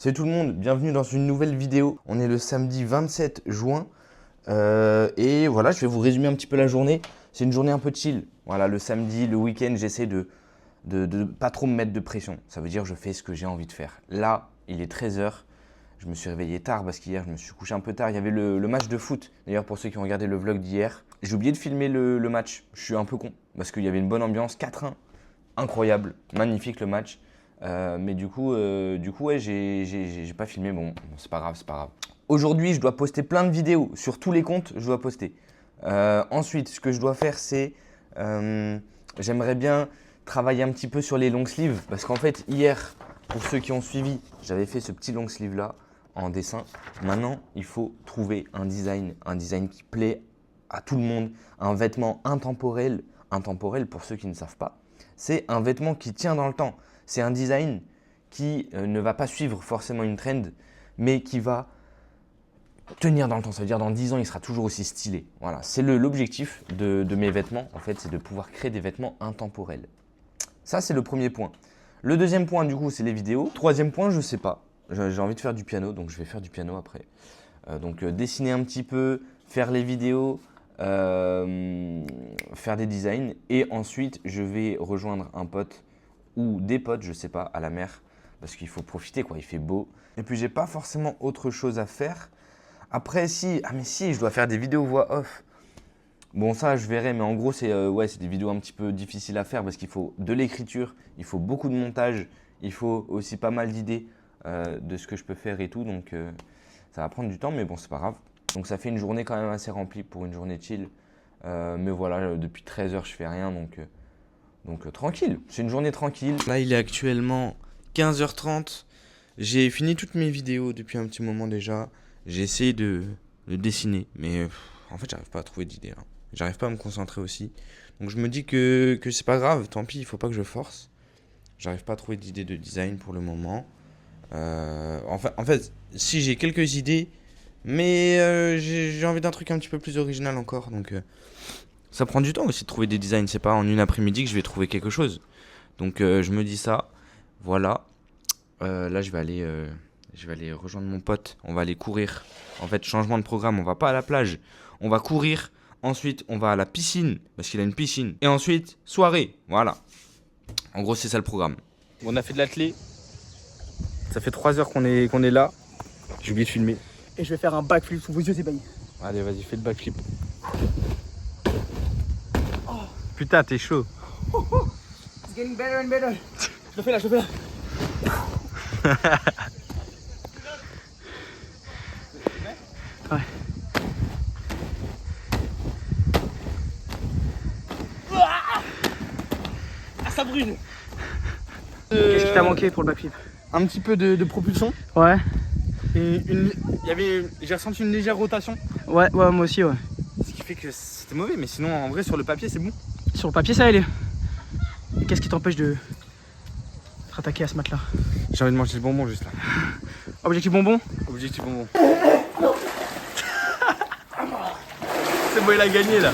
Salut tout le monde, bienvenue dans une nouvelle vidéo. On est le samedi 27 juin et voilà, je vais vous résumer un petit peu la journée. C'est une journée un peu chill. Voilà, le samedi, le week-end, j'essaie de pas trop me mettre de pression. Ça veut dire que je fais ce que j'ai envie de faire. Là, il est 13 h. Je me suis réveillé tard parce qu'hier, je me suis couché un peu tard. Il y avait le match de foot. D'ailleurs, pour ceux qui ont regardé le vlog d'hier, j'ai oublié de filmer le match. Je suis un peu con parce qu'il y avait une bonne ambiance. 4-1, incroyable, magnifique le match. Mais du coup, ouais, j'ai pas filmé. Bon, c'est pas grave, c'est pas grave. Aujourd'hui, je dois poster plein de vidéos sur tous les comptes. Je dois poster. Ensuite, ce que je dois faire, c'est j'aimerais bien travailler un petit peu sur les long sleeves parce qu'en fait, hier, pour ceux qui ont suivi, j'avais fait ce petit long sleeve là en dessin. Maintenant, il faut trouver un design qui plaît à tout le monde, un vêtement intemporel. Intemporel, pour ceux qui ne savent pas, c'est un vêtement qui tient dans le temps. C'est un design qui ne va pas suivre forcément une trend, mais qui va tenir dans le temps. Ça veut dire dans 10 ans, il sera toujours aussi stylé. Voilà, c'est l'objectif de mes vêtements, en fait, c'est de pouvoir créer des vêtements intemporels. Ça, c'est le premier point. Le deuxième point, du coup, c'est les vidéos. Troisième point, je sais pas. J'ai envie de faire du piano, donc je vais faire du piano après. Dessiner un petit peu, faire les vidéos, faire des designs. Et ensuite, je vais rejoindre un pote ou des potes, je sais pas, à la mer. Parce qu'il faut profiter, quoi. Il fait beau. Et puis, j'ai pas forcément autre chose à faire. Après, si, je dois faire des vidéos voix off. Bon, ça, je verrai, mais en gros, c'est des vidéos un petit peu difficiles à faire parce qu'il faut de l'écriture, il faut beaucoup de montage, il faut aussi pas mal d'idées de ce que je peux faire et tout. Donc, ça va prendre du temps, mais bon, c'est pas grave. Donc, ça fait une journée quand même assez remplie pour une journée chill. Mais voilà, depuis 13 h, je fais rien, donc tranquille. C'est une journée tranquille. Là, il est actuellement 15 h 30. J'ai fini toutes mes vidéos depuis un petit moment déjà. J'ai essayé de dessiner, mais en fait, j'arrive pas à trouver d'idées. Hein. J'arrive pas à me concentrer aussi. Donc je me dis que c'est pas grave, tant pis, il faut pas que je force. J'arrive pas à trouver d'idées de design pour le moment. En fait, si j'ai quelques idées, mais j'ai envie d'un truc un petit peu plus original encore. Donc ça prend du temps aussi de trouver des designs. C'est pas en une après-midi que je vais trouver quelque chose. Donc je me dis ça. Voilà. Là, je vais aller rejoindre mon pote. On va aller courir. En fait, changement de programme. On va pas à la plage. On va courir. Ensuite, on va à la piscine, parce qu'il a une piscine. Et ensuite, soirée. Voilà. En gros, c'est ça le programme. On a fait de l'athlé. Ça fait 3 heures qu'on est là. J'ai oublié de filmer. Et je vais faire un backflip sous vos yeux ébahis. Allez, vas-y, fais le backflip. Oh. Putain, t'es chaud. It's getting better and better. Je le fais là. Ouais. Ah, ça brûle. Qu'est-ce qui t'a manqué pour le backflip? Un petit peu de propulsion. Ouais. Et j'ai ressenti une légère rotation. Ouais, moi aussi, ouais. Ce qui fait que c'était mauvais, mais sinon en vrai sur le papier c'est bon. Sur le papier, ça allait. Et qu'est-ce qui t'empêche de te rattaquer à ce match-là? J'ai envie de manger le bonbon juste là. Objectif bonbon? Objectif bonbon. C'est bon, il a gagné là.